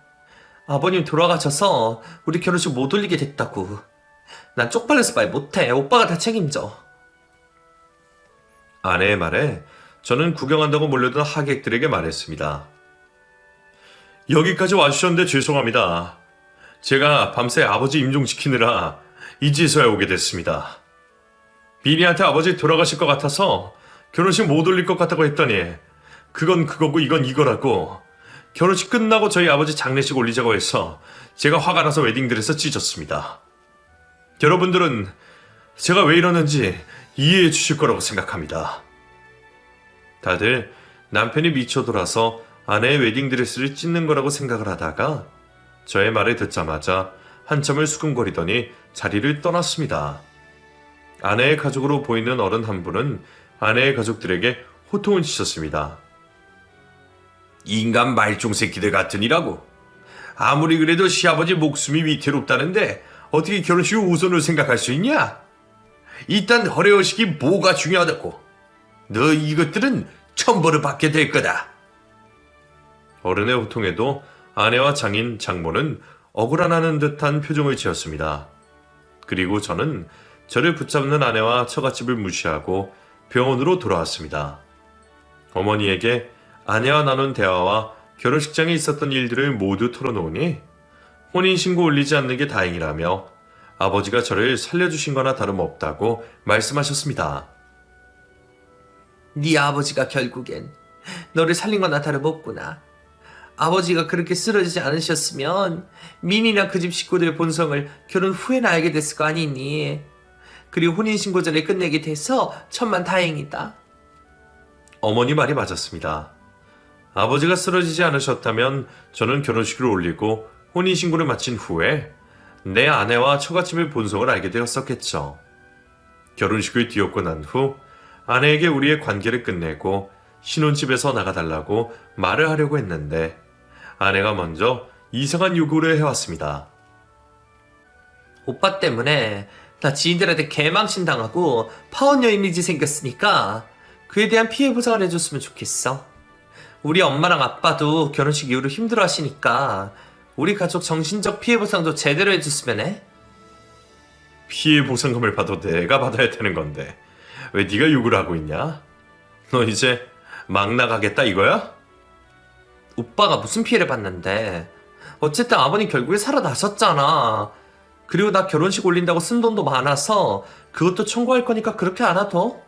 아버님 돌아가셔서 우리 결혼식 못 올리게 됐다고. 난 쪽팔려서 말 못해. 오빠가 다 책임져. 아내의 말에 저는 구경한다고 몰려든 하객들에게 말했습니다. 여기까지 와주셨는데 죄송합니다. 제가 밤새 아버지 임종시키느라 이제서야 오게 됐습니다. 미니한테 아버지 돌아가실 것 같아서 결혼식 못 올릴 것 같다고 했더니 그건 그거고 이건 이거라고. 결혼식 끝나고 저희 아버지 장례식 올리자고 해서 제가 화가 나서 웨딩드레스 찢었습니다. 여러분들은 제가 왜 이러는지 이해해 주실 거라고 생각합니다. 다들 남편이 미쳐 돌아서 아내의 웨딩드레스를 찢는 거라고 생각을 하다가 저의 말을 듣자마자 한참을 수근거리더니 자리를 떠났습니다. 아내의 가족으로 보이는 어른 한 분은 아내의 가족들에게 호통을 치셨습니다. 인간 말종 새끼들 같으니라고. 아무리 그래도 시아버지 목숨이 위태롭다는데 어떻게 결혼식을 우선으로 생각할 수 있냐? 일단 허례허식이 뭐가 중요하다고. 너 이것들은 천벌을 받게 될 거다. 어른의 호통에도 아내와 장인, 장모는 억울하다는 듯한 표정을 지었습니다. 그리고 저는 저를 붙잡는 아내와 처갓집을 무시하고 병원으로 돌아왔습니다. 어머니에게 아내와 나눈 대화와 결혼식장에 있었던 일들을 모두 털어놓으니 혼인신고 올리지 않는 게 다행이라며 아버지가 저를 살려주신 거나 다름없다고 말씀하셨습니다. 네 아버지가 결국엔 너를 살린 거나 다름없구나. 아버지가 그렇게 쓰러지지 않으셨으면 민이나 그 집 식구들의 본성을 결혼 후에나 알게 됐을 거 아니니. 그리고 혼인신고 전에 끝내게 돼서 천만다행이다. 어머니 말이 맞았습니다. 아버지가 쓰러지지 않으셨다면 저는 결혼식을 올리고 혼인신고를 마친 후에 내 아내와 처갓집의 본성을 알게 되었었겠죠. 결혼식을 뒤엎고 난 후 아내에게 우리의 관계를 끝내고 신혼집에서 나가달라고 말을 하려고 했는데 아내가 먼저 이상한 요구를 해왔습니다. 오빠 때문에 나 지인들한테 개망신당하고 파혼녀 이미지 생겼으니까 그에 대한 피해 보상을 해줬으면 좋겠어. 우리 엄마랑 아빠도 결혼식 이후로 힘들어 하시니까 우리 가족 정신적 피해 보상도 제대로 해줬으면 해. 피해 보상금을 봐도 내가 받아야 되는 건데 왜 네가 요구를 하고 있냐? 너 이제 막 나가겠다 이거야? 오빠가 무슨 피해를 봤는데. 어쨌든 아버님 결국에 살아나셨잖아. 그리고 나 결혼식 올린다고 쓴 돈도 많아서 그것도 청구할 거니까 그렇게 알아둬.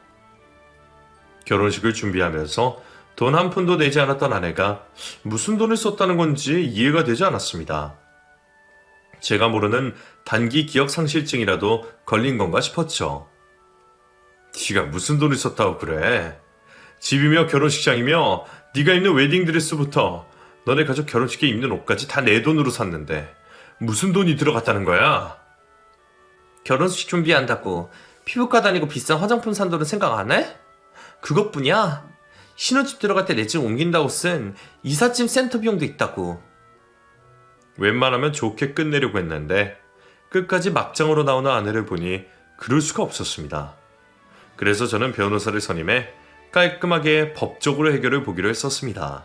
결혼식을 준비하면서 돈 한 푼도 내지 않았던 아내가 무슨 돈을 썼다는 건지 이해가 되지 않았습니다. 제가 모르는 단기 기억 상실증이라도 걸린 건가 싶었죠. 네가 무슨 돈을 썼다고 그래? 집이며 결혼식장이며 네가 입는 웨딩드레스부터 너네 가족 결혼식에 입는 옷까지 다 내 돈으로 샀는데 무슨 돈이 들어갔다는 거야? 결혼식 준비한다고 피부과 다니고 비싼 화장품 산 돈은 생각 안 해? 그것뿐이야. 신혼집 들어갈 때 내 집 옮긴다고 쓴 이삿짐 센터 비용도 있다고. 웬만하면 좋게 끝내려고 했는데 끝까지 막장으로 나오는 아내를 보니 그럴 수가 없었습니다. 그래서 저는 변호사를 선임해 깔끔하게 법적으로 해결을 보기로 했었습니다.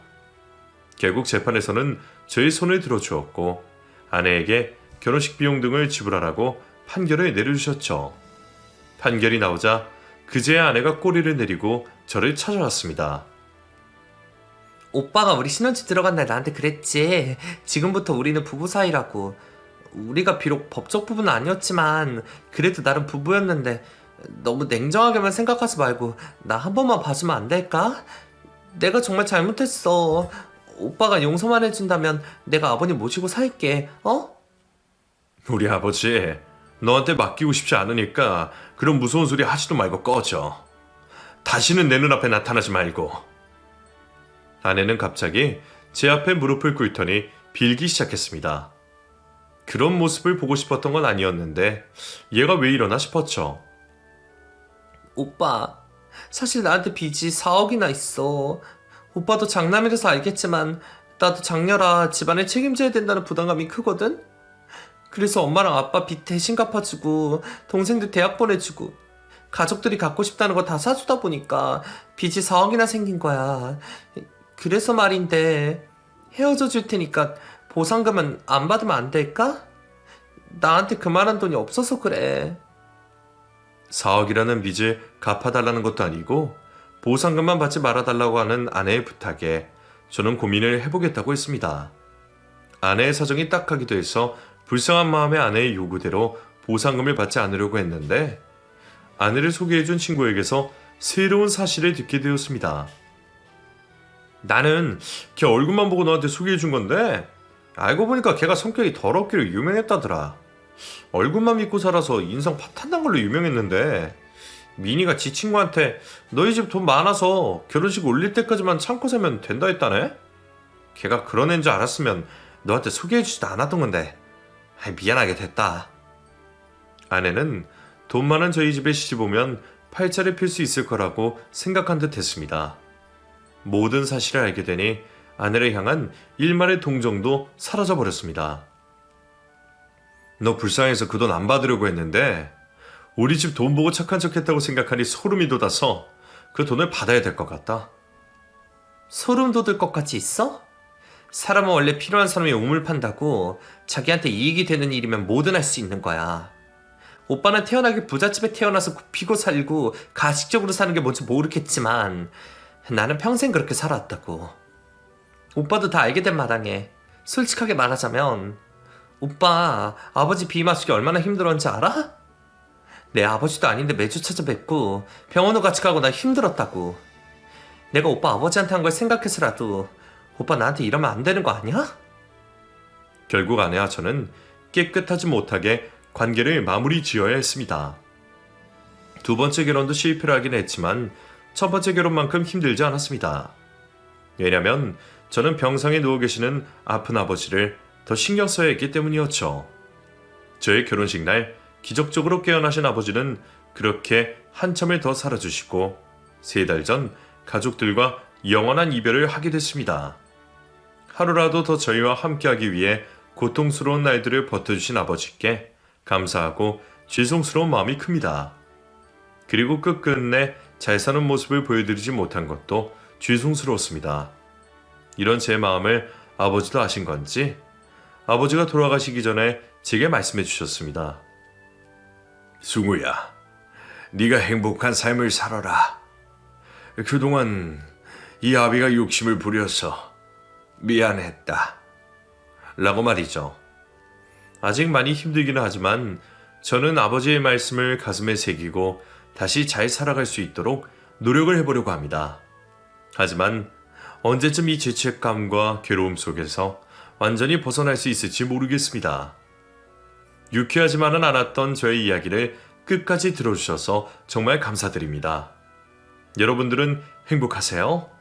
결국 재판에서는 저의 손을 들어주었고 아내에게 결혼식 비용 등을 지불하라고 판결을 내려주셨죠. 판결이 나오자 그제야 아내가 꼬리를 내리고 저를 찾아왔습니다. 오빠가 우리 신혼집 들어간 날 나한테 그랬지. 지금부터 우리는 부부 사이라고. 우리가 비록 법적 부부는 아니었지만 그래도 나름 부부였는데 너무 냉정하게만 생각하지 말고 나 한 번만 봐주면 안 될까? 내가 정말 잘못했어. 오빠가 용서만 해준다면 내가 아버님 모시고 살게. 어? 우리 아버지 너한테 맡기고 싶지 않으니까 그런 무서운 소리 하지도 말고 꺼져. 다시는 내 눈앞에 나타나지 말고. 아내는 갑자기 제 앞에 무릎을 꿇더니 빌기 시작했습니다. 그런 모습을 보고 싶었던 건 아니었는데 얘가 왜 이러나 싶었죠. 오빠, 사실 나한테 빚이 4억이나 있어. 오빠도 장남이라서 알겠지만 나도 장녀라 집안을 책임져야 된다는 부담감이 크거든? 그래서 엄마랑 아빠 빚 대신 갚아주고 동생들 대학 보내주고 가족들이 갖고 싶다는 거 다 사주다 보니까 빚이 4억이나 생긴 거야. 그래서 말인데 헤어져 줄 테니까 보상금은 안 받으면 안 될까? 나한테 그만한 돈이 없어서 그래. 4억이라는 빚을 갚아달라는 것도 아니고 보상금만 받지 말아달라고 하는 아내의 부탁에 저는 고민을 해보겠다고 했습니다. 아내의 사정이 딱하기도 해서 불쌍한 마음의 아내의 요구대로 보상금을 받지 않으려고 했는데 아내를 소개해준 친구에게서 새로운 사실을 듣게 되었습니다. 나는 걔 얼굴만 보고 너한테 소개해준 건데 알고 보니까 걔가 성격이 더럽기로 유명했다더라. 얼굴만 믿고 살아서 인성 파탄난 걸로 유명했는데 미니가 지 친구한테 너희 집 돈 많아서 결혼식 올릴 때까지만 참고 살면 된다 했다네? 걔가 그런 애인 줄 알았으면 너한테 소개해주지도 않았던 건데 미안하게 됐다. 아내는 돈 많은 저희 집에 시집 오면 팔자를 필 수 있을 거라고 생각한 듯 했습니다. 모든 사실을 알게 되니 아내를 향한 일말의 동정도 사라져버렸습니다. 너 불쌍해서 그 돈 안 받으려고 했는데 우리 집 돈 보고 착한 척했다고 생각하니 소름이 돋아서 그 돈을 받아야 될 것 같다. 소름 돋을 것같이 있어? 사람은 원래 필요한 사람이 우물 판다고 자기한테 이익이 되는 일이면 뭐든 할 수 있는 거야. 오빠는 태어나기 부잣집에 태어나서 굽히고 살고 가식적으로 사는 게 뭔지 모르겠지만 나는 평생 그렇게 살아왔다고. 오빠도 다 알게 된 마당에 솔직하게 말하자면 오빠 아버지 비맞추기 얼마나 힘들었는지 알아? 내 아버지도 아닌데 매주 찾아뵙고 병원도 같이 가고 나 힘들었다고. 내가 오빠 아버지한테 한 걸 생각해서라도 오빠 나한테 이러면 안 되는 거 아니야? 결국 아내와 저는 깨끗하지 못하게 관계를 마무리 지어야 했습니다. 두 번째 결혼도 실패를 하긴 했지만 첫 번째 결혼만큼 힘들지 않았습니다. 왜냐면 저는 병상에 누워 계시는 아픈 아버지를 더 신경 써야 했기 때문이었죠. 저의 결혼식 날 기적적으로 깨어나신 아버지는 그렇게 한참을 더 살아주시고 3달 전 가족들과 영원한 이별을 하게 됐습니다. 하루라도 더 저희와 함께하기 위해 고통스러운 날들을 버텨주신 아버지께 감사하고 죄송스러운 마음이 큽니다. 그리고 끝끝내 잘 사는 모습을 보여드리지 못한 것도 죄송스러웠습니다. 이런 제 마음을 아버지도 아신 건지 아버지가 돌아가시기 전에 제게 말씀해 주셨습니다. 승우야, 네가 행복한 삶을 살아라. 그동안 이 아비가 욕심을 부려서 미안했다. 라고 말이죠. 아직 많이 힘들기는 하지만 저는 아버지의 말씀을 가슴에 새기고 다시 잘 살아갈 수 있도록 노력을 해보려고 합니다. 하지만 언제쯤 이 죄책감과 괴로움 속에서 완전히 벗어날 수 있을지 모르겠습니다. 유쾌하지만은 않았던 저의 이야기를 끝까지 들어주셔서 정말 감사드립니다. 여러분들은 행복하세요?